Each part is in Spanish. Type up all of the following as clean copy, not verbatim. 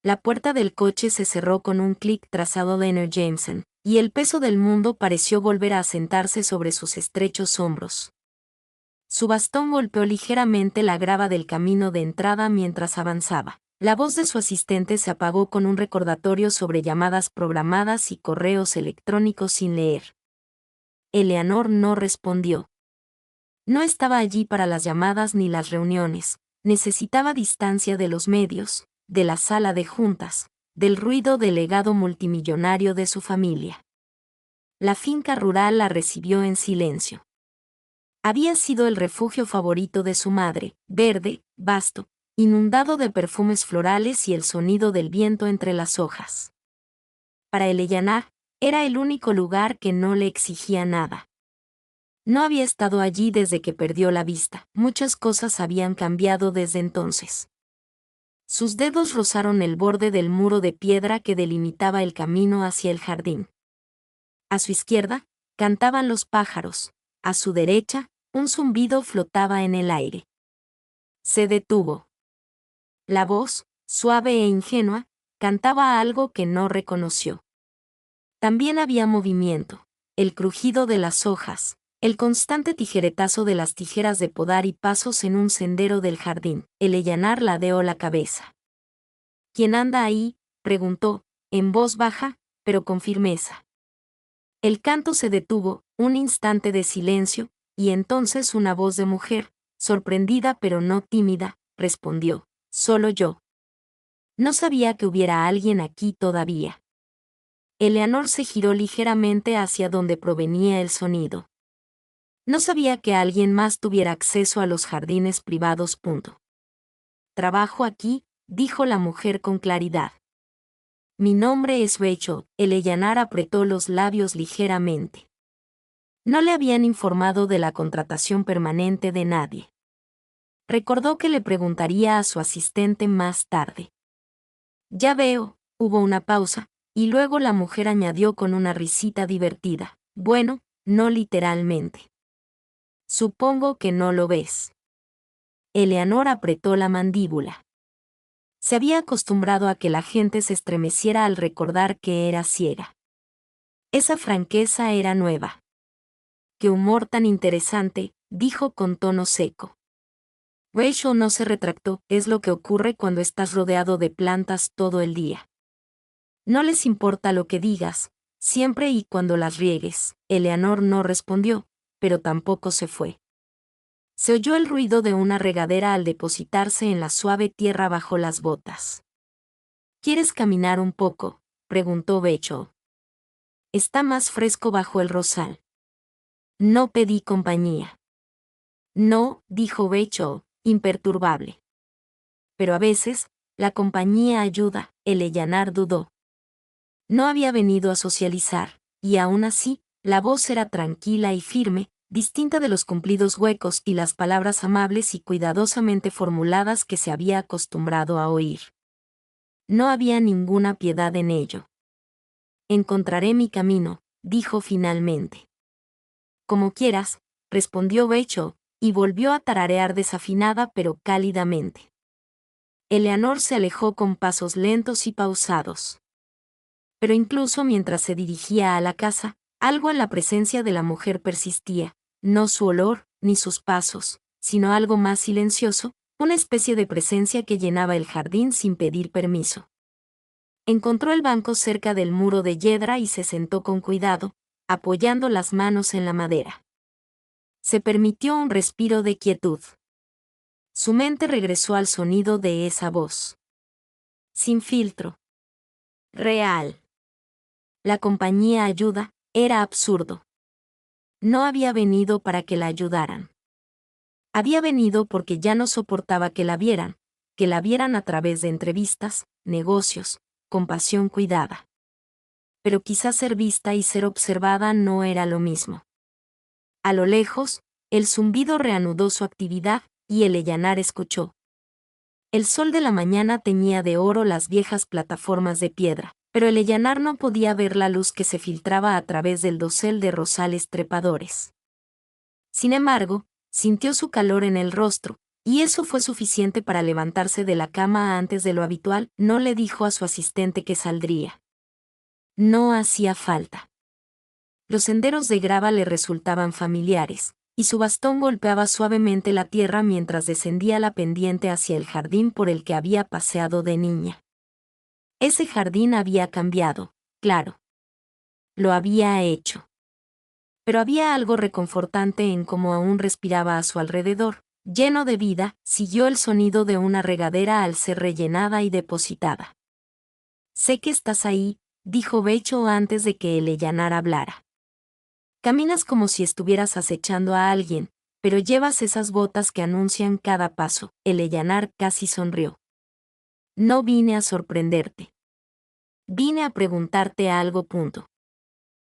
La puerta del coche se cerró con un clic trazado de Leonard Jameson, y el peso del mundo pareció volver a asentarse sobre sus estrechos hombros. Su bastón golpeó ligeramente la grava del camino de entrada mientras avanzaba. La voz de su asistente se apagó con un recordatorio sobre llamadas programadas y correos electrónicos sin leer. Eleanor no respondió. No estaba allí para las llamadas ni las reuniones, necesitaba distancia de los medios, de la sala de juntas, del ruido del legado multimillonario de su familia. La finca rural la recibió en silencio. Había sido el refugio favorito de su madre, verde, vasto, inundado de perfumes florales y el sonido del viento entre las hojas. Para Eleanor, era el único lugar que no le exigía nada. No había estado allí desde que perdió la vista, muchas cosas habían cambiado desde entonces. Sus dedos rozaron el borde del muro de piedra que delimitaba el camino hacia el jardín. A su izquierda, cantaban los pájaros, a su derecha, un zumbido flotaba en el aire. Se detuvo. La voz, suave e ingenua, cantaba algo que no reconoció. También había movimiento, el crujido de las hojas, el constante tijeretazo de las tijeras de podar y pasos en un sendero del jardín. Eleanor ladeó la cabeza. ¿Quién anda ahí?, preguntó, en voz baja, pero con firmeza. El canto se detuvo, un instante de silencio, y entonces una voz de mujer, sorprendida pero no tímida, respondió, «Solo yo». No sabía que hubiera alguien aquí todavía. Eleanor se giró ligeramente hacia donde provenía el sonido. No sabía que alguien más tuviera acceso a los jardines privados. «Trabajo aquí», dijo la mujer con claridad. «Mi nombre es Rachel». Eleanor apretó los labios ligeramente. No le habían informado de la contratación permanente de nadie. Recordó que le preguntaría a su asistente más tarde. «Ya veo», hubo una pausa, y luego la mujer añadió con una risita divertida, «Bueno, no literalmente». «Supongo que no lo ves». Eleanor apretó la mandíbula. Se había acostumbrado a que la gente se estremeciera al recordar que era ciega. Esa franqueza era nueva. «Qué humor tan interesante», dijo con tono seco. Rachel no se retractó, «Es lo que ocurre cuando estás rodeado de plantas todo el día. No les importa lo que digas, siempre y cuando las riegues». Eleanor no respondió, pero tampoco se fue. Se oyó el ruido de una regadera al depositarse en la suave tierra bajo las botas. «¿Quieres caminar un poco?», preguntó Rachel. «Está más fresco bajo el rosal». «No pedí compañía». «No», dijo Rachel, imperturbable. «Pero a veces, la compañía ayuda», Eleanor dudó. No había venido a socializar, y aún así, la voz era tranquila y firme, distinta de los cumplidos huecos y las palabras amables y cuidadosamente formuladas que se había acostumbrado a oír. No había ninguna piedad en ello. «Encontraré mi camino», dijo finalmente. «Como quieras», respondió Rachel, y volvió a tararear desafinada pero cálidamente. Eleanor se alejó con pasos lentos y pausados. Pero incluso mientras se dirigía a la casa, algo en la presencia de la mujer persistía, no su olor, ni sus pasos, sino algo más silencioso, una especie de presencia que llenaba el jardín sin pedir permiso. Encontró el banco cerca del muro de yedra y se sentó con cuidado, apoyando las manos en la madera. Se permitió un respiro de quietud. Su mente regresó al sonido de esa voz. Sin filtro. Real. La compañía ayuda, era absurdo. No había venido para que la ayudaran. Había venido porque ya no soportaba que la vieran a través de entrevistas, negocios, compasión cuidada. Pero quizás ser vista y ser observada no era lo mismo. A lo lejos, el zumbido reanudó su actividad, y Eleanor escuchó. El sol de la mañana teñía de oro las viejas plataformas de piedra, pero Eleanor no podía ver la luz que se filtraba a través del dosel de rosales trepadores. Sin embargo, sintió su calor en el rostro, Y eso fue suficiente para levantarse de la cama antes de lo habitual. No le dijo a su asistente que saldría. No hacía falta. Los senderos de grava le resultaban familiares, y su bastón golpeaba suavemente la tierra mientras descendía la pendiente hacia el jardín por el que había paseado de niña. Ese jardín había cambiado, claro. Lo había hecho. Pero había algo reconfortante en cómo aún respiraba a su alrededor, lleno de vida. Siguió el sonido de una regadera al ser rellenada y depositada. Sé que estás ahí, dijo Becho antes de que Eleyanar hablara. Caminas como si estuvieras acechando a alguien, pero llevas esas botas que anuncian cada paso. Eleyanar casi sonrió. No vine a sorprenderte. Vine a preguntarte algo.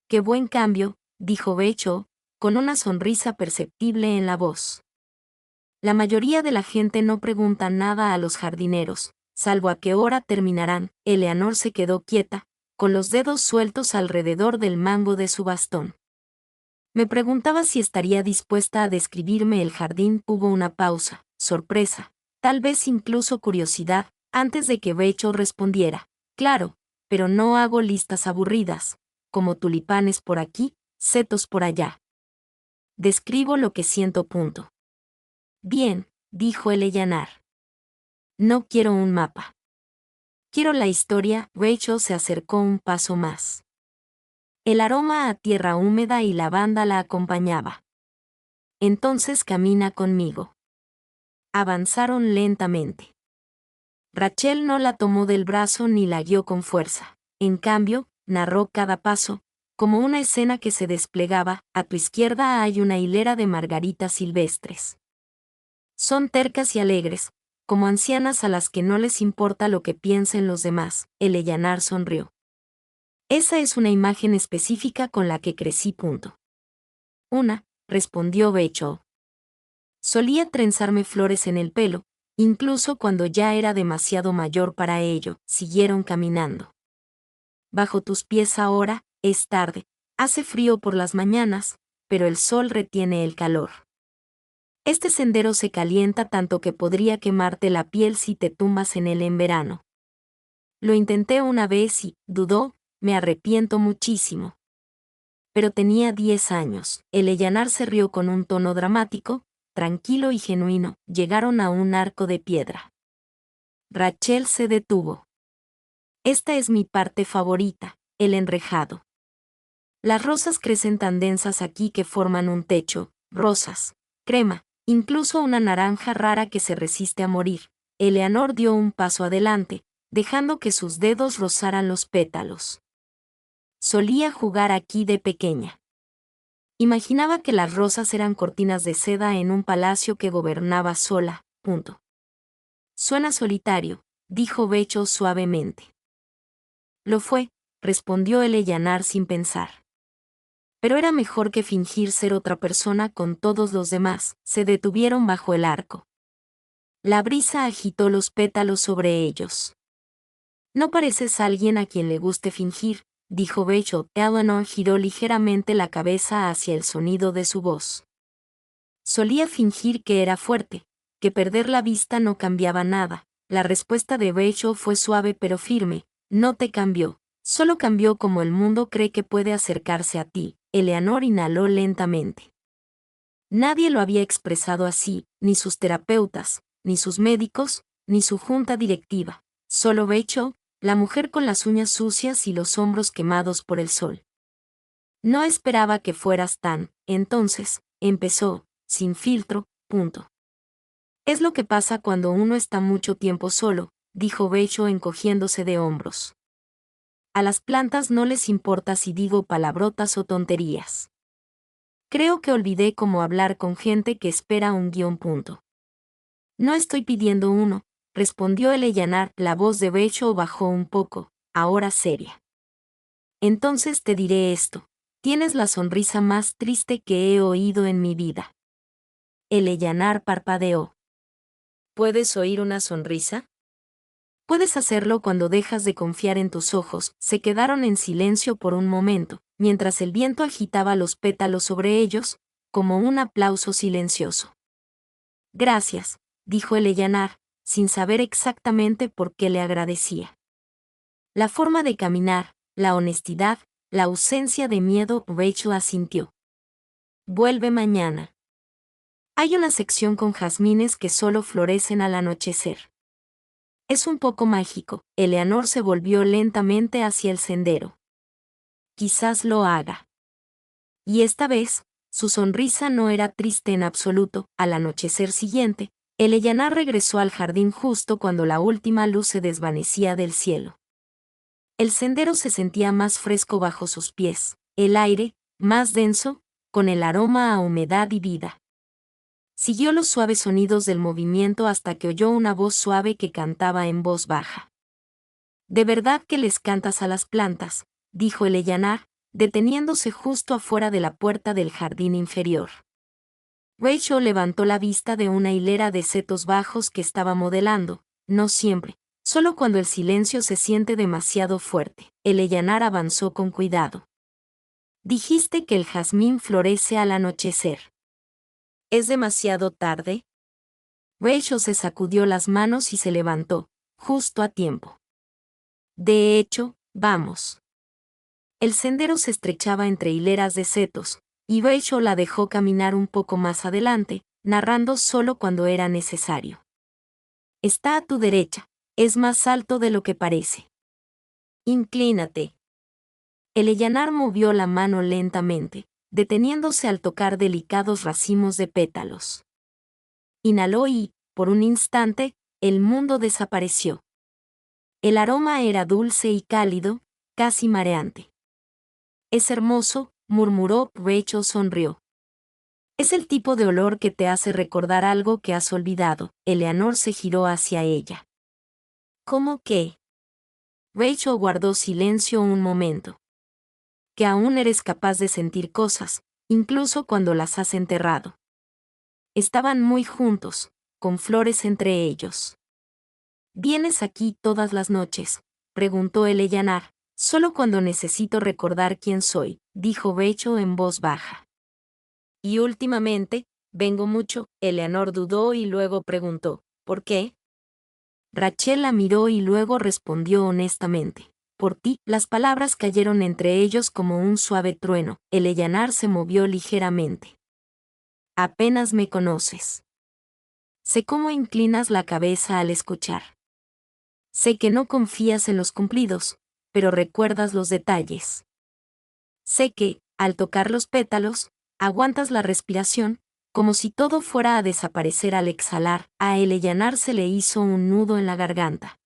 Qué buen cambio, dijo Becho, con una sonrisa perceptible en la voz. La mayoría de la gente no pregunta nada a los jardineros, salvo a qué hora terminarán. Eleanor se quedó quieta, con los dedos sueltos alrededor del mango de su bastón. Me preguntaba si estaría dispuesta a describirme el jardín. Hubo una pausa, sorpresa, tal vez incluso curiosidad, antes de que Becho respondiera. Claro, pero no hago listas aburridas, como tulipanes por aquí, setos por allá. Describo lo que siento. Bien, dijo Eleyanar. No quiero un mapa. Quiero la historia. Rachel se acercó un paso más. El aroma a tierra húmeda y lavanda la acompañaba. Entonces camina conmigo. Avanzaron lentamente. Rachel no la tomó del brazo ni la guió con fuerza. En cambio, narró cada paso, como una escena que se desplegaba. A tu izquierda hay una hilera de margaritas silvestres. Son tercas y alegres, como ancianas a las que no les importa lo que piensen los demás. Eleyanar sonrió. Esa es una imagen específica con la que crecí. Una, respondió Becho. Solía trenzarme flores en el pelo, incluso cuando ya era demasiado mayor para ello. Siguieron caminando. Bajo tus pies ahora, es tarde, hace frío por las mañanas, pero el sol retiene el calor. Este sendero se calienta tanto que podría quemarte la piel si te tumbas en él en verano. Lo intenté una vez y, dudó, me arrepiento muchísimo. Pero tenía 10 años. Eleyanar se rió con un tono dramático, tranquilo y genuino. Llegaron a un arco de piedra. Rachel se detuvo. Esta es mi parte favorita, el enrejado. Las rosas crecen tan densas aquí que forman un techo, rosas, crema, incluso una naranja rara que se resiste a morir. Eleanor dio un paso adelante, dejando que sus dedos rozaran los pétalos. Solía jugar aquí de pequeña. Imaginaba que las rosas eran cortinas de seda en un palacio que gobernaba sola. Suena solitario, dijo Becho suavemente. Lo fue, respondió Eleyanar sin pensar. Pero era mejor que fingir ser otra persona con todos los demás. Se detuvieron bajo el arco. La brisa agitó los pétalos sobre ellos. No pareces alguien a quien le guste fingir, dijo Becho. Eleanor giró ligeramente la cabeza hacia el sonido de su voz. Solía fingir que era fuerte, que perder la vista no cambiaba nada. La respuesta de Becho fue suave pero firme. No te cambió, solo cambió como el mundo cree que puede acercarse a ti. Eleanor inhaló lentamente. Nadie lo había expresado así, ni sus terapeutas, ni sus médicos, ni su junta directiva. Solo Becho, la mujer con las uñas sucias y los hombros quemados por el sol. No esperaba que fueras tan. Entonces, empezó, sin filtro. Es lo que pasa cuando uno está mucho tiempo solo, dijo Becho encogiéndose de hombros. A las plantas no les importa si digo palabrotas o tonterías. Creo que olvidé cómo hablar con gente que espera un guión. No estoy pidiendo uno, respondió Eleyanar. La voz de Becho bajó un poco, ahora seria. Entonces te diré esto, tienes la sonrisa más triste que he oído en mi vida. Eleyanar parpadeó. ¿Puedes oír una sonrisa? Puedes hacerlo cuando dejas de confiar en tus ojos. Se quedaron en silencio por un momento, mientras el viento agitaba los pétalos sobre ellos, como un aplauso silencioso. Gracias, dijo Eleyanar, sin saber exactamente por qué le agradecía. La forma de caminar, la honestidad, la ausencia de miedo. Rachel asintió. Vuelve mañana. Hay una sección con jazmines que solo florecen al anochecer. Es un poco mágico. Eleanor se volvió lentamente hacia el sendero. Quizás lo haga. Y esta vez, su sonrisa no era triste en absoluto. Al anochecer siguiente, Eleyanar regresó al jardín justo cuando la última luz se desvanecía del cielo. El sendero se sentía más fresco bajo sus pies, el aire, más denso, con el aroma a humedad y vida. Siguió los suaves sonidos del movimiento hasta que oyó una voz suave que cantaba en voz baja. «¿De verdad que les cantas a las plantas?», dijo Eleyanar, deteniéndose justo afuera de la puerta del jardín inferior. Rachel levantó la vista de una hilera de setos bajos que estaba modelando, no siempre, solo cuando el silencio se siente demasiado fuerte. Eleyanar avanzó con cuidado. «Dijiste que el jazmín florece al anochecer. ¿Es demasiado tarde?». Rachel se sacudió las manos y se levantó, justo a tiempo. «De hecho, vamos». El sendero se estrechaba entre hileras de setos, y Rachel la dejó caminar un poco más adelante, narrando solo cuando era necesario. «Está a tu derecha, es más alto de lo que parece. Inclínate». Eleyanar movió la mano lentamente, deteniéndose al tocar delicados racimos de pétalos. Inhaló y, por un instante, el mundo desapareció. El aroma era dulce y cálido, casi mareante. «Es hermoso», murmuró. Rachel sonrió. «Es el tipo de olor que te hace recordar algo que has olvidado». Eleanor se giró hacia ella. «¿Cómo qué?». Rachel guardó silencio un momento. «Que aún eres capaz de sentir cosas, incluso cuando las has enterrado». Estaban muy juntos, con flores entre ellos. «¿Vienes aquí todas las noches?», preguntó Eleyanar. «Solo cuando necesito recordar quién soy», dijo Rachel en voz baja. «Y últimamente, vengo mucho». Eleanor dudó y luego preguntó, «¿por qué?». Rachel la miró y luego respondió honestamente. «Por ti». Las palabras cayeron entre ellos como un suave trueno. Eleyanar se movió ligeramente. «Apenas me conoces. Sé cómo inclinas la cabeza al escuchar. Sé que no confías en los cumplidos, pero recuerdas los detalles. Sé que, al tocar los pétalos, aguantas la respiración, como si todo fuera a desaparecer al exhalar». A Eleyanar se le hizo un nudo en la garganta.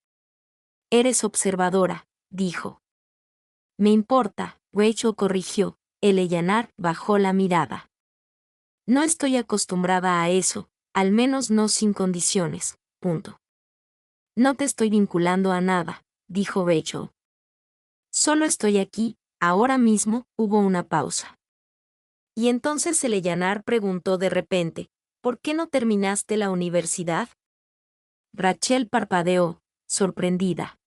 «Eres observadora», dijo. «Me importa», Rachel corrigió. Eleyanar bajó la mirada. «No estoy acostumbrada a eso, al menos no sin condiciones, punto». «No te estoy vinculando a nada», dijo Rachel. «Solo estoy aquí, ahora mismo». Hubo una pausa. Y entonces Eleyanar preguntó de repente, «¿por qué no terminaste la universidad?». Rachel parpadeó, sorprendida.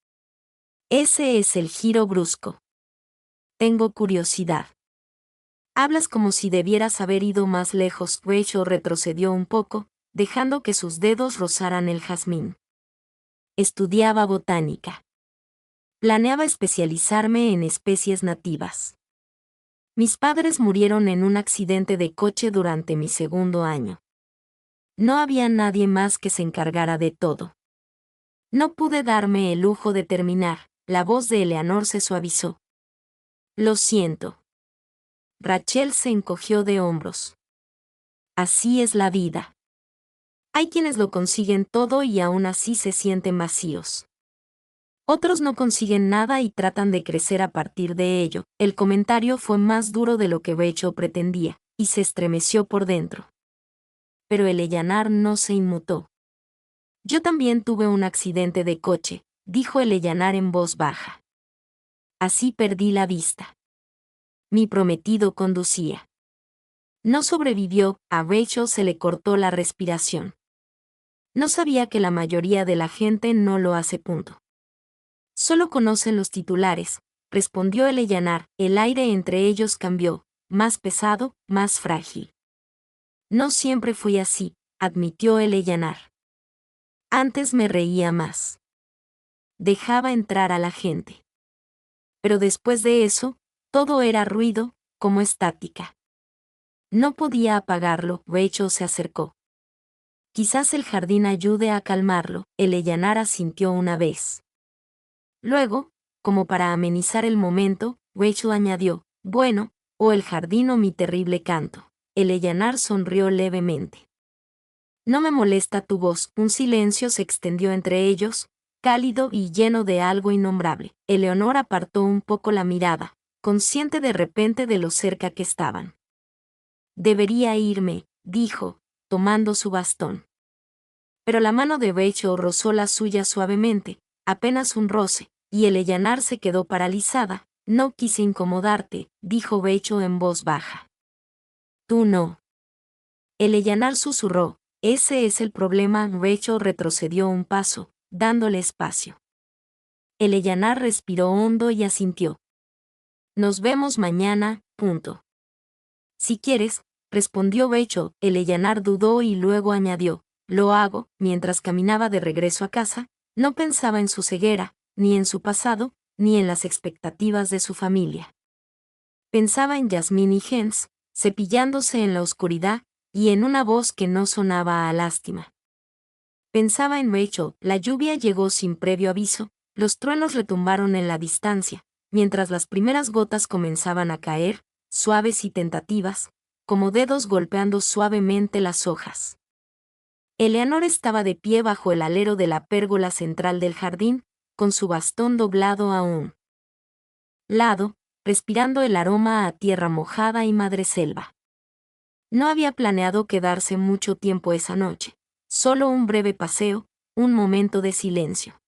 «Ese es el giro brusco. Tengo curiosidad». «Hablas como si debieras haber ido más lejos». Rachel retrocedió un poco, dejando que sus dedos rozaran el jazmín. «Estudiaba botánica. Planeaba especializarme en especies nativas. Mis padres murieron en un accidente de coche durante mi segundo año. No había nadie más que se encargara de todo. No pude darme el lujo de terminar». La voz de Eleanor se suavizó. «Lo siento». Rachel se encogió de hombros. «Así es la vida. Hay quienes lo consiguen todo y aún así se sienten vacíos. Otros no consiguen nada y tratan de crecer a partir de ello». El comentario fue más duro de lo que Rachel pretendía, y se estremeció por dentro. Pero Eleyanar no se inmutó. «Yo también tuve un accidente de coche», dijo Eleyanar en voz baja. «Así perdí la vista. Mi prometido conducía. No sobrevivió». A Rachel se le cortó la respiración. «No sabía que la mayoría de la gente no lo hace. Punto. Solo conocen los titulares», respondió Eleyanar. El aire entre ellos cambió, más pesado, más frágil. «No siempre fui así», admitió Eleyanar. Antes me reía más. Dejaba entrar a la gente. Pero después de eso, todo era ruido, como estática. No podía apagarlo. Rachel se acercó. Quizás el jardín ayude a calmarlo, Eleanor asintió una vez. Luego, como para amenizar el momento, Rachel añadió, bueno, o el jardín o mi terrible canto. Eleanor sonrió levemente. No me molesta tu voz. Un silencio se extendió entre ellos, cálido y lleno de algo innombrable. Eleanor apartó un poco la mirada, consciente de repente de lo cerca que estaban. Debería irme, dijo, tomando su bastón. Pero la mano de Rachel rozó la suya suavemente, apenas un roce, y Eleanor se quedó paralizada. No quise incomodarte, dijo Rachel en voz baja. Tú no. Eleanor susurró, ese es el problema. Rachel retrocedió un paso, dándole espacio. Eleanor respiró hondo y asintió. Nos vemos mañana, punto. Si quieres, respondió Rachel. Eleanor dudó y luego añadió, lo hago. Mientras caminaba de regreso a casa, no pensaba en su ceguera, ni en su pasado, ni en las expectativas de su familia. Pensaba en Jasmine y Jens, cepillándose en la oscuridad, y en una voz que no sonaba a lástima. Pensaba en Rachel. La lluvia llegó sin previo aviso, los truenos retumbaron en la distancia, mientras las primeras gotas comenzaban a caer, suaves y tentativas, como dedos golpeando suavemente las hojas. Eleanor estaba de pie bajo el alero de la pérgola central del jardín, con su bastón doblado a un lado, respirando el aroma a tierra mojada y madreselva. No había planeado quedarse mucho tiempo esa noche, solo un breve paseo, un momento de silencio.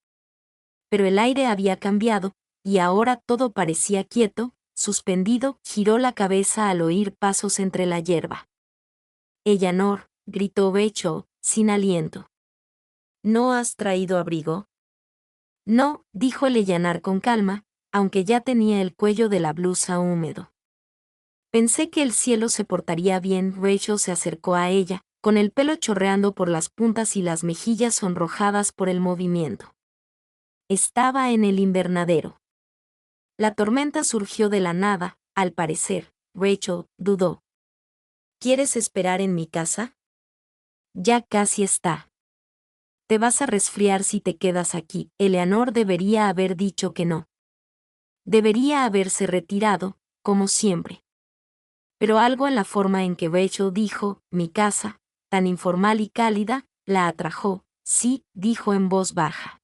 Pero el aire había cambiado, y ahora todo parecía quieto, suspendido. Giró la cabeza al oír pasos entre la hierba. Eleanor, gritó Rachel, sin aliento. ¿No has traído abrigo? No, dijo Eleanor con calma, aunque ya tenía el cuello de la blusa húmedo. Pensé que el cielo se portaría bien. Rachel se acercó a ella, con el pelo chorreando por las puntas y las mejillas sonrojadas por el movimiento. Estaba en el invernadero. La tormenta surgió de la nada, al parecer. Rachel dudó. ¿Quieres esperar en mi casa? Ya casi está. Te vas a resfriar si te quedas aquí. Eleanor debería haber dicho que no. Debería haberse retirado, como siempre. Pero algo en la forma en que Rachel dijo, mi casa, tan informal y cálida, la atrajo. Sí, dijo en voz baja.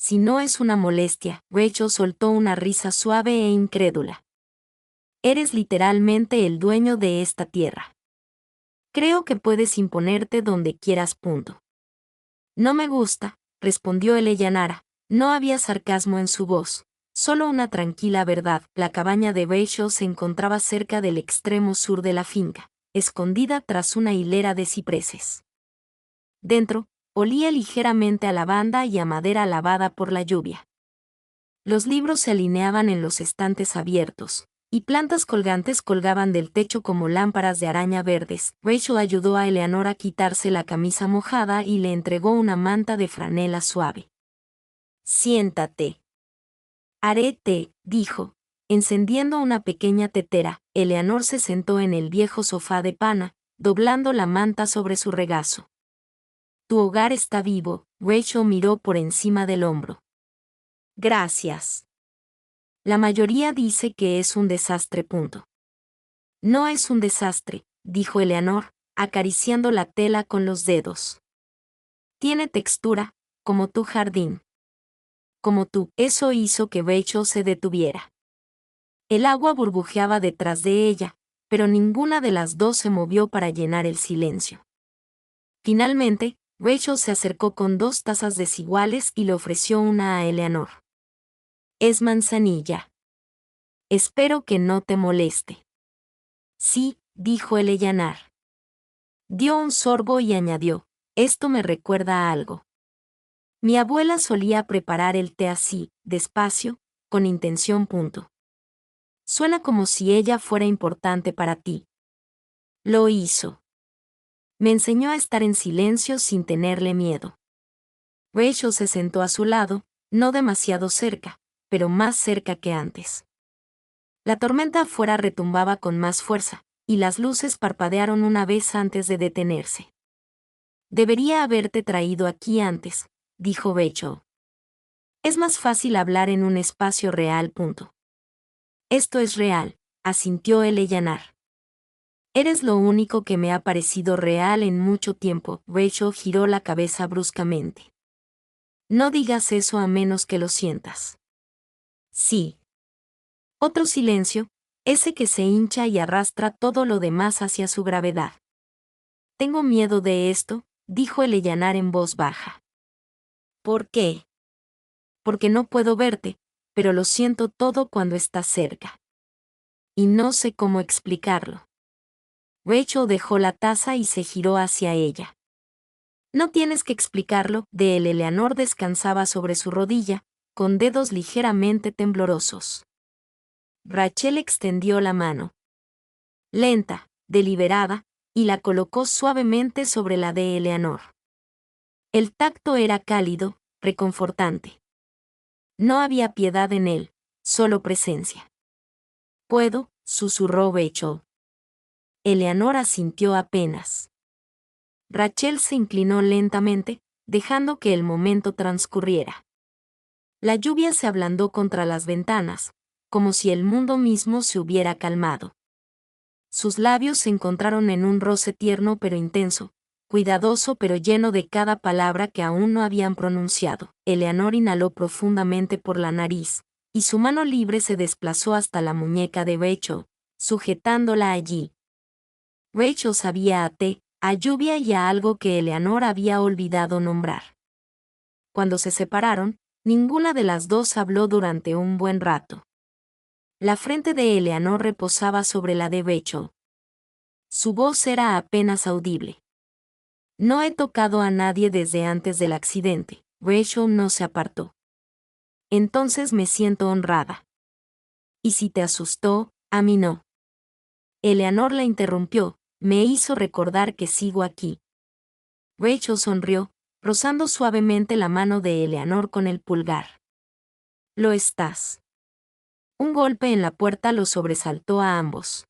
Si no es una molestia, Rachel soltó una risa suave e incrédula. Eres literalmente el dueño de esta tierra. Creo que puedes imponerte donde quieras. Punto. No me gusta, respondió Eleanor. No había sarcasmo en su voz. Solo una tranquila verdad. La cabaña de Rachel se encontraba cerca del extremo sur de la finca, escondida tras una hilera de cipreses. Dentro, olía ligeramente a lavanda y a madera lavada por la lluvia. Los libros se alineaban en los estantes abiertos, y plantas colgantes colgaban del techo como lámparas de araña verdes. Rachel ayudó a Eleanor a quitarse la camisa mojada y le entregó una manta de franela suave. Siéntate. Haré té, dijo, encendiendo una pequeña tetera. Eleanor se sentó en el viejo sofá de pana, doblando la manta sobre su regazo. Tu hogar está vivo. Rachel miró por encima del hombro. Gracias. La mayoría dice que es un desastre. Punto. No es un desastre, dijo Eleanor, acariciando la tela con los dedos. Tiene textura, como tu jardín. Como tú. Eso hizo que Rachel se detuviera. El agua burbujeaba detrás de ella, pero ninguna de las dos se movió para llenar el silencio. Finalmente, Rachel se acercó con 2 tazas desiguales y le ofreció una a Eleanor. Es manzanilla. Espero que no te moleste. Sí, dijo Eleanor. Dio un sorbo y añadió, esto me recuerda a algo. Mi abuela solía preparar el té así, despacio, con intención. Punto. Suena como si ella fuera importante para ti. Lo hizo. Me enseñó a estar en silencio sin tenerle miedo. Rachel se sentó a su lado, no demasiado cerca, pero más cerca que antes. La tormenta afuera retumbaba con más fuerza, y las luces parpadearon una vez antes de detenerse. Debería haberte traído aquí antes, dijo Rachel. Es más fácil hablar en un espacio real. Esto es real, asintió Eleanor. Eres lo único que me ha parecido real en mucho tiempo. Rachel giró la cabeza bruscamente. No digas eso a menos que lo sientas. Sí. Otro silencio, ese que se hincha y arrastra todo lo demás hacia su gravedad. Tengo miedo de esto, dijo Eleanor en voz baja. ¿Por qué? Porque no puedo verte, pero lo siento todo cuando estás cerca. Y no sé cómo explicarlo. Rachel dejó la taza y se giró hacia ella. No tienes que explicarlo, de él. Eleanor descansaba sobre su rodilla, con dedos ligeramente temblorosos. Rachel extendió la mano. Lenta, deliberada, y la colocó suavemente sobre la de Eleanor. El tacto era cálido, reconfortante. No había piedad en él, solo presencia. Puedo, susurró Rachel. Eleanor asintió apenas. Rachel se inclinó lentamente, dejando que el momento transcurriera. La lluvia se ablandó contra las ventanas, como si el mundo mismo se hubiera calmado. Sus labios se encontraron en un roce tierno pero intenso, cuidadoso pero lleno de cada palabra que aún no habían pronunciado. Eleanor inhaló profundamente por la nariz, y su mano libre se desplazó hasta la muñeca de Rachel, sujetándola allí. Rachel sabía a lluvia y a algo que Eleanor había olvidado nombrar. Cuando se separaron, ninguna de las dos habló durante un buen rato. La frente de Eleanor reposaba sobre la de Rachel. Su voz era apenas audible. No he tocado a nadie desde antes del accidente. Rachel no se apartó. Entonces me siento honrada. Y si te asustó, a mí no. Eleanor la interrumpió, me hizo recordar que sigo aquí. Rachel sonrió, rozando suavemente la mano de Eleanor con el pulgar. Lo estás. Un golpe en la puerta los sobresaltó a ambos.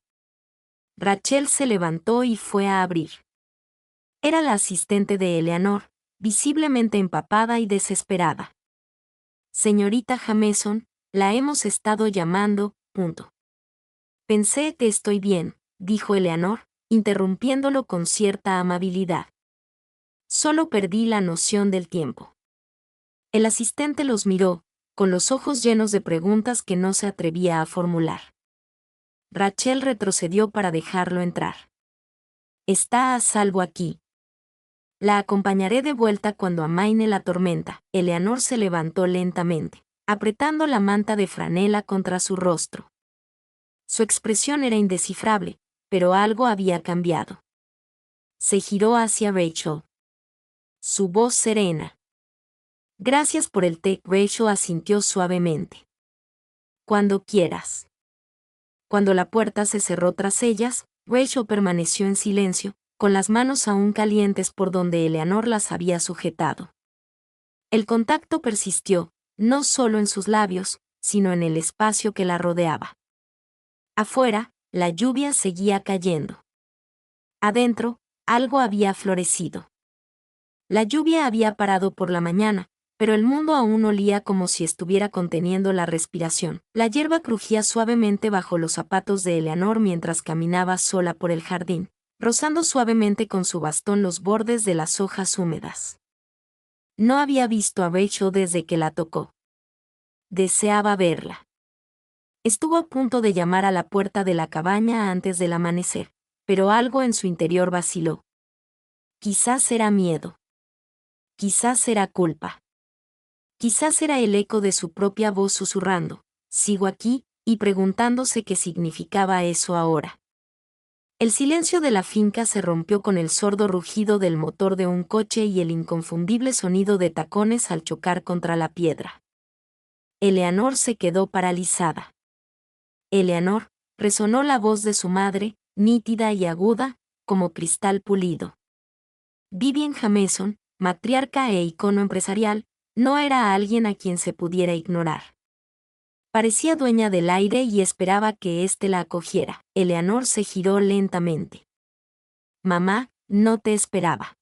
Rachel se levantó y fue a abrir. Era la asistente de Eleanor, visiblemente empapada y desesperada. Señorita Jameson, la hemos estado llamando. Pensé que estoy bien, dijo Eleanor, interrumpiéndolo con cierta amabilidad. Solo perdí la noción del tiempo. El asistente los miró, con los ojos llenos de preguntas que no se atrevía a formular. Rachel retrocedió para dejarlo entrar. Está a salvo aquí. La acompañaré de vuelta cuando amaine la tormenta. Eleanor se levantó lentamente, apretando la manta de franela contra su rostro. Su expresión era indescifrable, pero algo había cambiado. Se giró hacia Rachel. Su voz serena. Gracias por el té. Rachel asintió suavemente. Cuando quieras. Cuando la puerta se cerró tras ellas, Rachel permaneció en silencio, con las manos aún calientes por donde Eleanor las había sujetado. El contacto persistió, no solo en sus labios, sino en el espacio que la rodeaba. Afuera, la lluvia seguía cayendo. Adentro, algo había florecido. La lluvia había parado por la mañana, pero el mundo aún olía como si estuviera conteniendo la respiración. La hierba crujía suavemente bajo los zapatos de Eleanor mientras caminaba sola por el jardín, rozando suavemente con su bastón los bordes de las hojas húmedas. No había visto a Rachel desde que la tocó. Deseaba verla. Estuvo a punto de llamar a la puerta de la cabaña antes del amanecer, pero algo en su interior vaciló. Quizás era miedo. Quizás era culpa. Quizás era el eco de su propia voz susurrando, sigo aquí, y preguntándose qué significaba eso ahora. El silencio de la finca se rompió con el sordo rugido del motor de un coche y el inconfundible sonido de tacones al chocar contra la piedra. Eleanor se quedó paralizada. Eleanor, resonó la voz de su madre, nítida y aguda, como cristal pulido. Vivian Jameson, matriarca e icono empresarial, no era alguien a quien se pudiera ignorar. Parecía dueña del aire y esperaba que éste la acogiera. Eleanor se giró lentamente. Mamá, no te esperaba.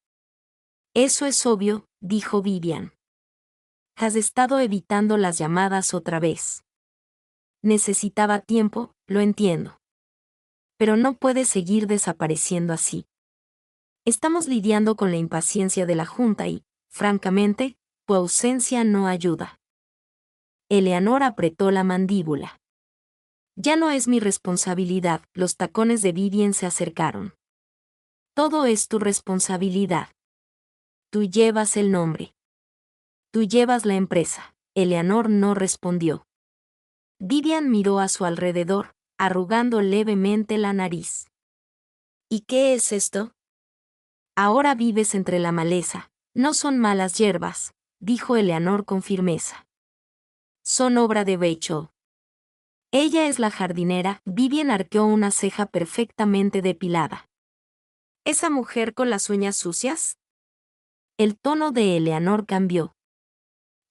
Eso es obvio, dijo Vivian. Has estado evitando las llamadas otra vez. Necesitaba tiempo, lo entiendo. Pero no puedes seguir desapareciendo así. Estamos lidiando con la impaciencia de la Junta y, francamente, tu ausencia no ayuda. Eleanor apretó la mandíbula. Ya no es mi responsabilidad. Los tacones de Vivian se acercaron. Todo es tu responsabilidad. Tú llevas el nombre. Tú llevas la empresa. Eleanor no respondió. Vivian miró a su alrededor, arrugando levemente la nariz. ¿Y qué es esto? Ahora vives entre la maleza. No son malas hierbas, dijo Eleanor con firmeza. Son obra de Rachel. Ella es la jardinera. Vivian arqueó una ceja perfectamente depilada. ¿Esa mujer con las uñas sucias? El tono de Eleanor cambió.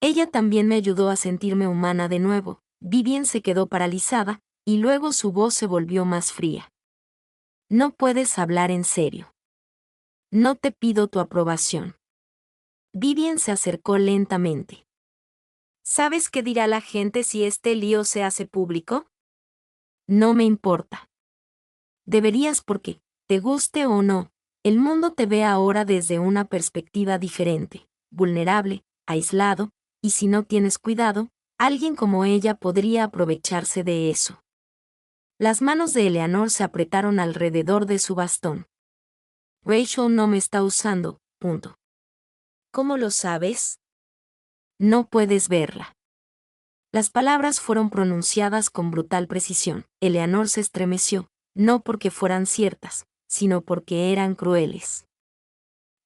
Ella también me ayudó a sentirme humana de nuevo. Vivian se quedó paralizada, y luego su voz se volvió más fría. No puedes hablar en serio. No te pido tu aprobación. Vivian se acercó lentamente. ¿Sabes qué dirá la gente si este lío se hace público? No me importa. Deberías porque, te guste o no, el mundo te ve ahora desde una perspectiva diferente, vulnerable, aislado, y si no tienes cuidado, alguien como ella podría aprovecharse de eso. Las manos de Eleanor se apretaron alrededor de su bastón. Rachel no me está usando, punto. ¿Cómo lo sabes? No puedes verla. Las palabras fueron pronunciadas con brutal precisión. Eleanor se estremeció, no porque fueran ciertas, sino porque eran crueles.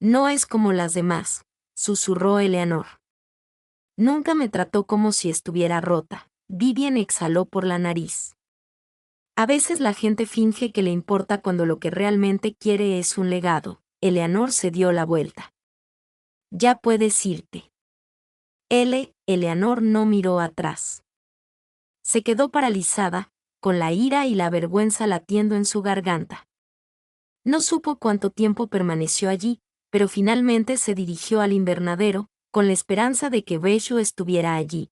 No es como las demás, susurró Eleanor. Nunca me trató como si estuviera rota. Vivian exhaló por la nariz. A veces la gente finge que le importa cuando lo que realmente quiere es un legado. Eleanor se dio la vuelta. Ya puedes irte. Eleanor no miró atrás. Se quedó paralizada, con la ira y la vergüenza latiendo en su garganta. No supo cuánto tiempo permaneció allí, pero finalmente se dirigió al invernadero, con la esperanza de que Rachel estuviera allí.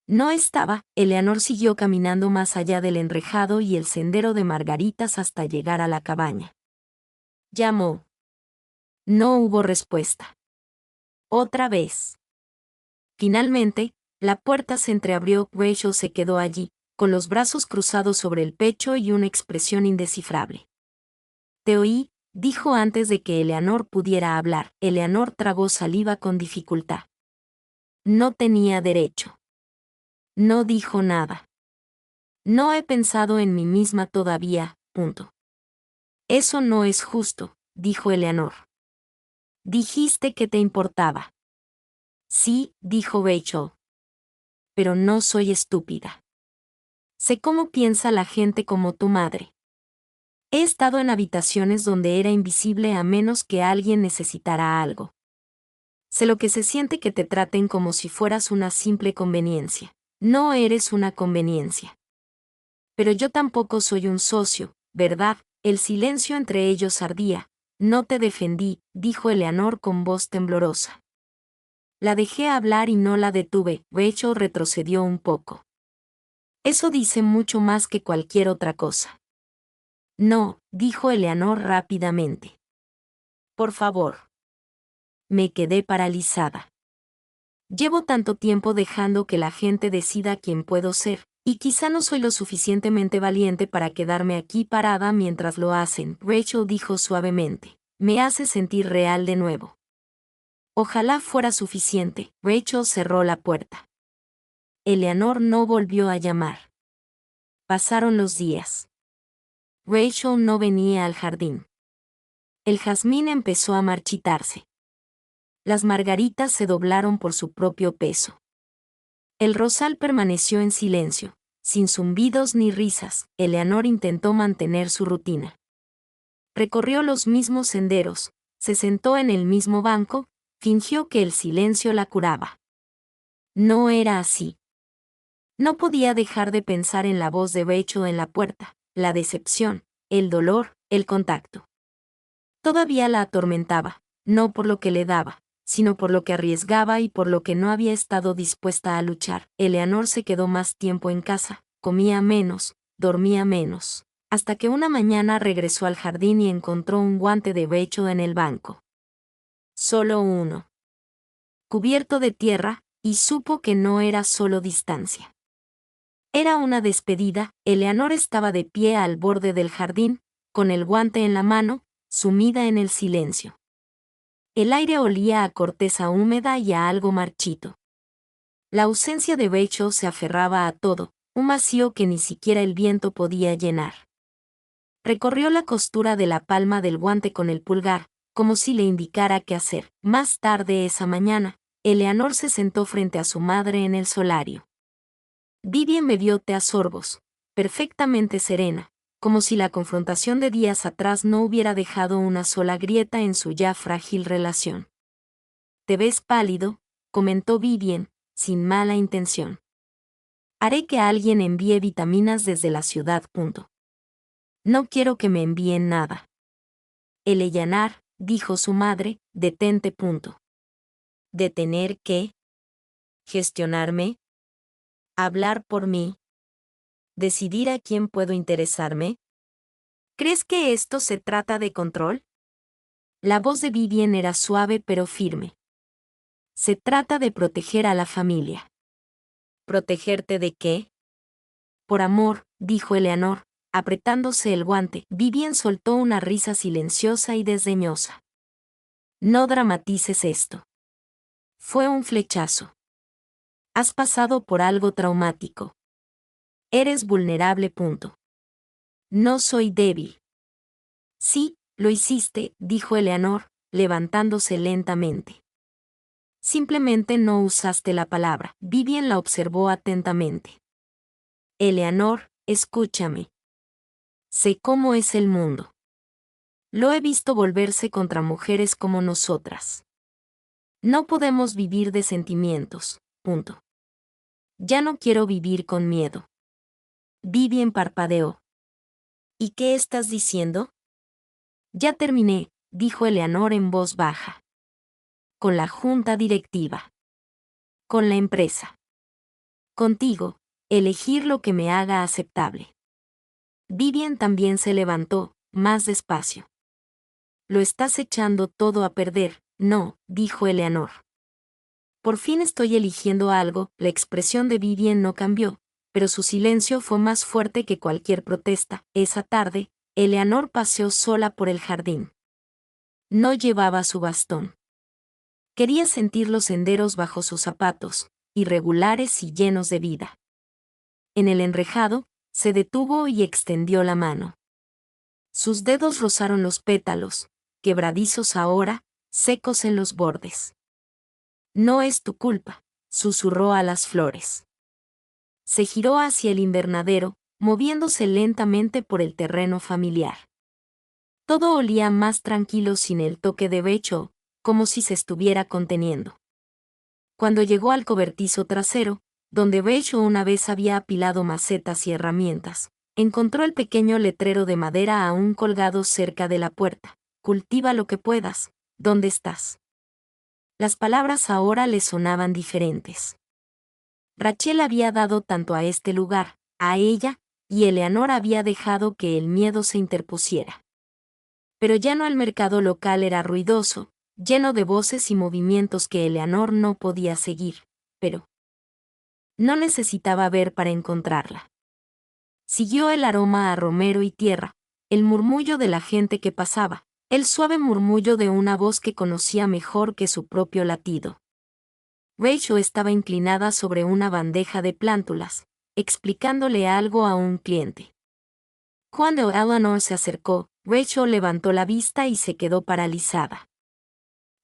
No estaba. Eleanor siguió caminando más allá del enrejado y el sendero de margaritas hasta llegar a la cabaña. Llamó. No hubo respuesta. Otra vez. Finalmente, la puerta se entreabrió. Rachel se quedó allí, con los brazos cruzados sobre el pecho y una expresión indescifrable. Te oí, dijo antes de que Eleanor pudiera hablar. Eleanor tragó saliva con dificultad. No tenía derecho. No dijo nada. No he pensado en mí misma todavía, punto. Eso no es justo, dijo Eleanor. Dijiste que te importaba. Sí, dijo Rachel. Pero no soy estúpida. Sé cómo piensa la gente como tu madre. He estado en habitaciones donde era invisible a menos que alguien necesitara algo. Sé lo que se siente que te traten como si fueras una simple conveniencia. No eres una conveniencia. Pero yo tampoco soy un socio, ¿verdad? El silencio entre ellos ardía. No te defendí, dijo Eleanor con voz temblorosa. La dejé hablar y no la detuve. Rachel retrocedió un poco. Eso dice mucho más que cualquier otra cosa. No, dijo Eleanor rápidamente. Por favor. Me quedé paralizada. Llevo tanto tiempo dejando que la gente decida quién puedo ser, y quizá no soy lo suficientemente valiente para quedarme aquí parada mientras lo hacen. Rachel dijo suavemente. Me hace sentir real de nuevo. Ojalá fuera suficiente. Rachel cerró la puerta. Eleanor no volvió a llamar. Pasaron los días. Rachel no venía al jardín. El jazmín empezó a marchitarse. Las margaritas se doblaron por su propio peso. El rosal permaneció en silencio, sin zumbidos ni risas. Eleanor intentó mantener su rutina. Recorrió los mismos senderos, se sentó en el mismo banco, Fingió que el silencio la curaba. No era así. No podía dejar de pensar en la voz de Rachel en la puerta, la decepción, el dolor, el contacto. Todavía la atormentaba, no por lo que le daba, sino por lo que arriesgaba y por lo que no había estado dispuesta a luchar. Eleanor se quedó más tiempo en casa, comía menos, dormía menos, hasta que una mañana regresó al jardín y encontró un guante de Rachel en el banco. Solo uno. Cubierto de tierra, y supo que no era solo distancia. Era una despedida. Eleanor estaba de pie al borde del jardín, con el guante en la mano, sumida en el silencio. El aire olía a corteza húmeda y a algo marchito. La ausencia de Rachel se aferraba a todo, un vacío que ni siquiera el viento podía llenar. Recorrió la costura de la palma del guante con el pulgar, como si le indicara qué hacer. Más tarde esa mañana, Eleanor se sentó frente a su madre en el solario. Vivian bebió té a sorbos, perfectamente serena, como si la confrontación de días atrás no hubiera dejado una sola grieta en su ya frágil relación. «Te ves pálido», comentó Vivian, sin mala intención. «Haré que alguien envíe vitaminas desde la ciudad. No quiero que me envíen nada». «Eleanor», dijo su madre, «detente. ¿Detener qué? ¿Gestionarme? ¿Hablar por mí? ¿Decidir a quién puedo interesarme? ¿Crees que esto se trata de control?» La voz de Vivian era suave pero firme. «Se trata de proteger a la familia». «¿Protegerte de qué?» «Por amor», dijo Eleanor, apretándose el guante. Vivian soltó una risa silenciosa y desdeñosa. «No dramatices esto. Fue un flechazo. Has pasado por algo traumático. Eres vulnerable. No soy débil». «Sí, lo hiciste», dijo Eleanor, levantándose lentamente. «Simplemente no usaste la palabra». Vivian la observó atentamente. «Eleanor, escúchame. Sé cómo es el mundo. Lo he visto volverse contra mujeres como nosotras. No podemos vivir de sentimientos. Ya no quiero vivir con miedo». Vivian parpadeó. «¿Y qué estás diciendo?» «Ya terminé», dijo Eleanor en voz baja. «Con la junta directiva. Con la empresa. Contigo, elegir lo que me haga aceptable». Vivian también se levantó, más despacio. «Lo estás echando todo a perder». «No», dijo Eleanor. «Por fin estoy eligiendo algo». La expresión de Vivian no cambió, pero su silencio fue más fuerte que cualquier protesta. Esa tarde, Eleanor paseó sola por el jardín. No llevaba su bastón. Quería sentir los senderos bajo sus zapatos, irregulares y llenos de vida. En el enrejado, se detuvo y extendió la mano. Sus dedos rozaron los pétalos, quebradizos ahora, secos en los bordes. «No es tu culpa», susurró a las flores. Se giró hacia el invernadero, moviéndose lentamente por el terreno familiar. Todo olía más tranquilo sin el toque de Rachel, como si se estuviera conteniendo. Cuando llegó al cobertizo trasero, donde Rachel una vez había apilado macetas y herramientas, encontró el pequeño letrero de madera aún colgado cerca de la puerta. «Cultiva lo que puedas. ¿Dónde estás?». Las palabras ahora le sonaban diferentes. Rachel había dado tanto a este lugar, a ella, y Eleanor había dejado que el miedo se interpusiera. Pero ya no. El mercado local era ruidoso, lleno de voces y movimientos que Eleanor no podía seguir, pero no necesitaba ver para encontrarla. Siguió el aroma a romero y tierra, el murmullo de la gente que pasaba, el suave murmullo de una voz que conocía mejor que su propio latido. Rachel estaba inclinada sobre una bandeja de plántulas, explicándole algo a un cliente. Cuando Eleanor se acercó, Rachel levantó la vista y se quedó paralizada.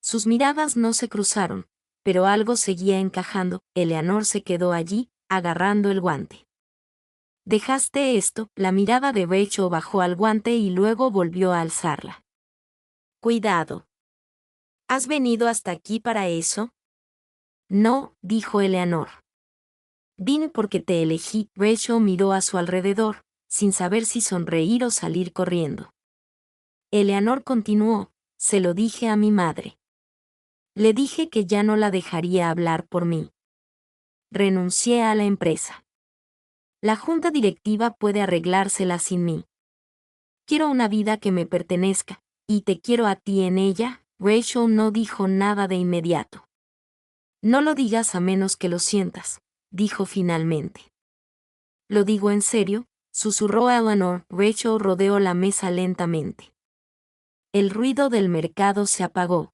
Sus miradas no se cruzaron, pero algo seguía encajando. Eleanor se quedó allí, agarrando el guante. «¿Dejaste esto?». La mirada de Rachel bajó al guante y luego volvió a alzarla. «Cuidado». ¿Has venido hasta aquí para eso? No, dijo Eleanor. Vine porque te elegí. Rachel miró a su alrededor, sin saber si sonreír o salir corriendo. Eleanor continuó, se lo dije a mi madre. Le dije que ya no la dejaría hablar por mí. Renuncié a la empresa. La junta directiva puede arreglársela sin mí. Quiero una vida que me pertenezca, y te quiero a ti en ella. Rachel no dijo nada de inmediato. No lo digas a menos que lo sientas, dijo finalmente. Lo digo en serio, susurró Eleanor. Rachel rodeó la mesa lentamente. El ruido del mercado se apagó.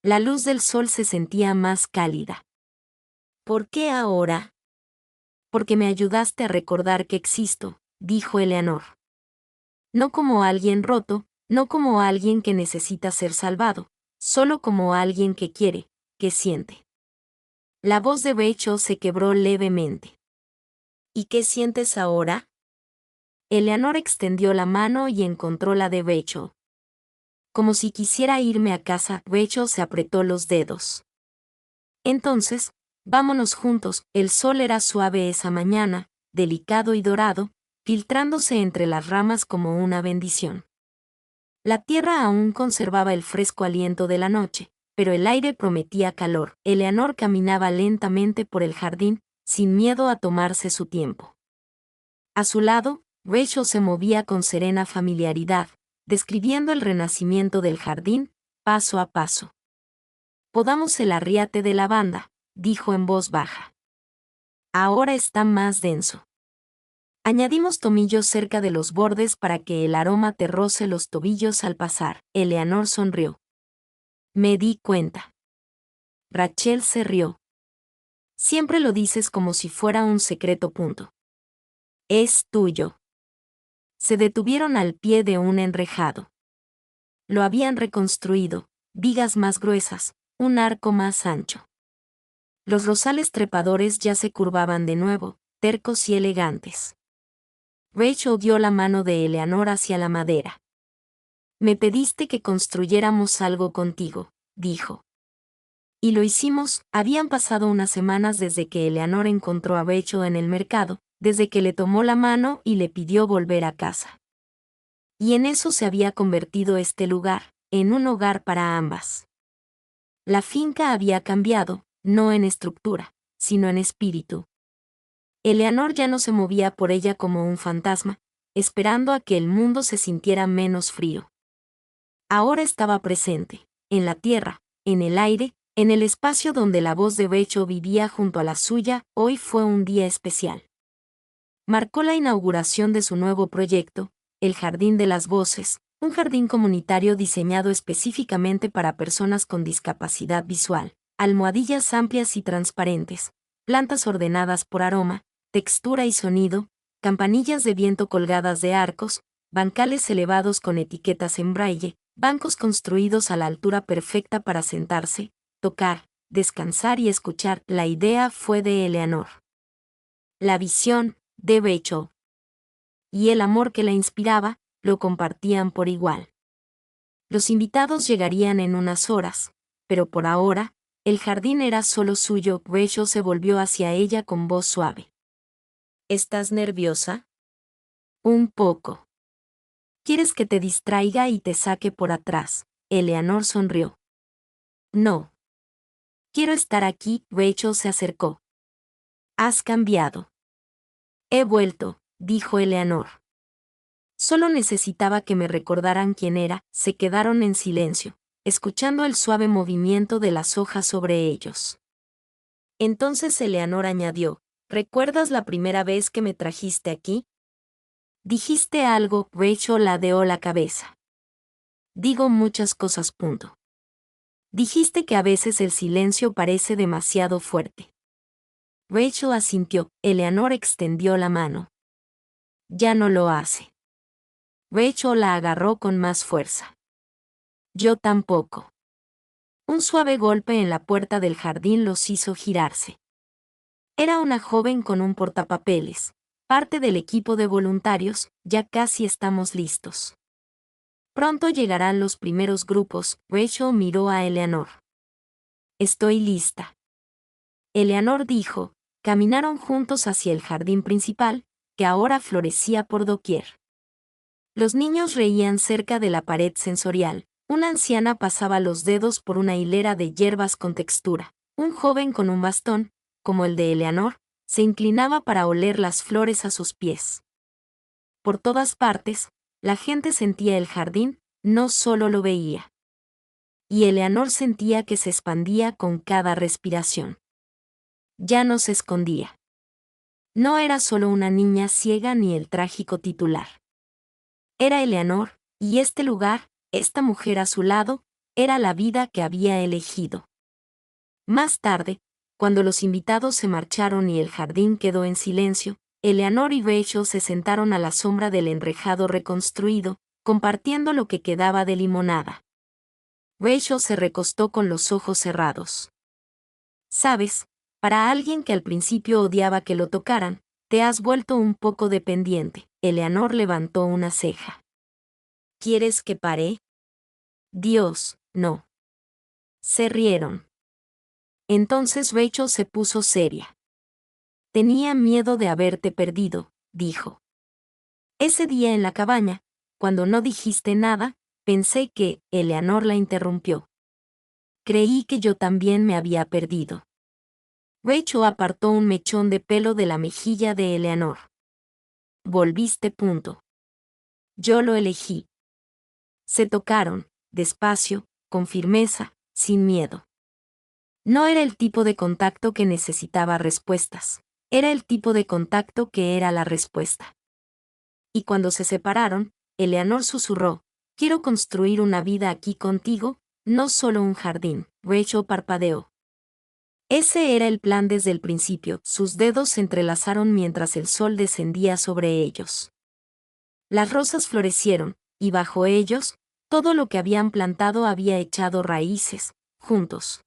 La luz del sol se sentía más cálida. ¿Por qué ahora? Porque me ayudaste a recordar que existo, dijo Eleanor. No como alguien roto, no como alguien que necesita ser salvado, solo como alguien que quiere, que siente. La voz de Rachel se quebró levemente. ¿Y qué sientes ahora? Eleanor extendió la mano y encontró la de Rachel. Como si quisiera irme a casa. Rachel se apretó los dedos. Entonces, vámonos juntos. El sol era suave esa mañana, delicado y dorado, filtrándose entre las ramas como una bendición. La tierra aún conservaba el fresco aliento de la noche, pero el aire prometía calor. Eleanor caminaba lentamente por el jardín, sin miedo a tomarse su tiempo. A su lado, Rachel se movía con serena familiaridad, describiendo el renacimiento del jardín, paso a paso. Podamos el arriate de lavanda, dijo en voz baja. Ahora está más denso. Añadimos tomillos cerca de los bordes para que el aroma te roce los tobillos al pasar. Eleanor sonrió. Me di cuenta. Rachel se rió. Siempre lo dices como si fuera un secreto. Es tuyo. Se detuvieron al pie de un enrejado. Lo habían reconstruido, vigas más gruesas, un arco más ancho. Los rosales trepadores ya se curvaban de nuevo, tercos y elegantes. Rachel dio la mano de Eleanor hacia la madera. Me pediste que construyéramos algo contigo, dijo. Y lo hicimos. Habían pasado unas semanas desde que Eleanor encontró a Rachel en el mercado, desde que le tomó la mano y le pidió volver a casa. Y en eso se había convertido este lugar, en un hogar para ambas. La finca había cambiado, no en estructura, sino en espíritu. Eleanor ya no se movía por ella como un fantasma, esperando a que el mundo se sintiera menos frío. Ahora estaba presente, en la tierra, en el aire, en el espacio donde la voz de Rachel vivía junto a la suya. Hoy fue un día especial. Marcó la inauguración de su nuevo proyecto, el Jardín de las Voces, un jardín comunitario diseñado específicamente para personas con discapacidad visual, almohadillas amplias y transparentes, plantas ordenadas por aroma, textura y sonido, campanillas de viento colgadas de arcos, bancales elevados con etiquetas en braille, bancos construidos a la altura perfecta para sentarse, tocar, descansar y escuchar. La idea fue de Eleanor. La visión, de Rachel. Y el amor que la inspiraba, lo compartían por igual. Los invitados llegarían en unas horas, pero por ahora, el jardín era solo suyo. Rachel se volvió hacia ella con voz suave. ¿Estás nerviosa? Un poco. ¿Quieres que te distraiga y te saque por atrás? Eleanor sonrió. No. Quiero estar aquí. Rachel se acercó. Has cambiado. He vuelto, dijo Eleanor. Solo necesitaba que me recordaran quién era. Se quedaron en silencio, escuchando el suave movimiento de las hojas sobre ellos. Entonces Eleanor añadió, ¿recuerdas la primera vez que me trajiste aquí? Dijiste algo. Rachel ladeó la cabeza. Digo muchas cosas. Dijiste que a veces el silencio parece demasiado fuerte. Rachel asintió. Eleanor extendió la mano. Ya no lo hace. Rachel la agarró con más fuerza. Yo tampoco. Un suave golpe en la puerta del jardín los hizo girarse. Era una joven con un portapapeles, parte del equipo de voluntarios. Ya casi estamos listos. Pronto llegarán los primeros grupos. Rachel miró a Eleanor. Estoy lista. Eleanor dijo. Caminaron juntos hacia el jardín principal, que ahora florecía por doquier. Los niños reían cerca de la pared sensorial. Una anciana pasaba los dedos por una hilera de hierbas con textura. Un joven con un bastón, como el de Eleanor, se inclinaba para oler las flores a sus pies. Por todas partes, la gente sentía el jardín, no solo lo veía. Y Eleanor sentía que se expandía con cada respiración. Ya no se escondía. No era solo una niña ciega ni el trágico titular. Era Eleanor, y este lugar, esta mujer a su lado, era la vida que había elegido. Más tarde, cuando los invitados se marcharon y el jardín quedó en silencio, Eleanor y Rachel se sentaron a la sombra del enrejado reconstruido, compartiendo lo que quedaba de limonada. Rachel se recostó con los ojos cerrados. Sabes, para alguien que al principio odiaba que lo tocaran, te has vuelto un poco dependiente. Eleanor levantó una ceja. ¿Quieres que pare? Dios, no. Se rieron. Entonces Rachel se puso seria. Tenía miedo de haberte perdido, dijo. Ese día en la cabaña, cuando no dijiste nada, pensé que, Eleanor la interrumpió. Creí que yo también me había perdido. Rachel apartó un mechón de pelo de la mejilla de Eleanor. Volviste. Yo lo elegí. Se tocaron, despacio, con firmeza, sin miedo. No era el tipo de contacto que necesitaba respuestas. Era el tipo de contacto que era la respuesta. Y cuando se separaron, Eleanor susurró, quiero construir una vida aquí contigo, no solo un jardín. Rachel parpadeó. Ese era el plan desde el principio. Sus dedos se entrelazaron mientras el sol descendía sobre ellos. Las rosas florecieron, y bajo ellos, todo lo que habían plantado había echado raíces, juntos.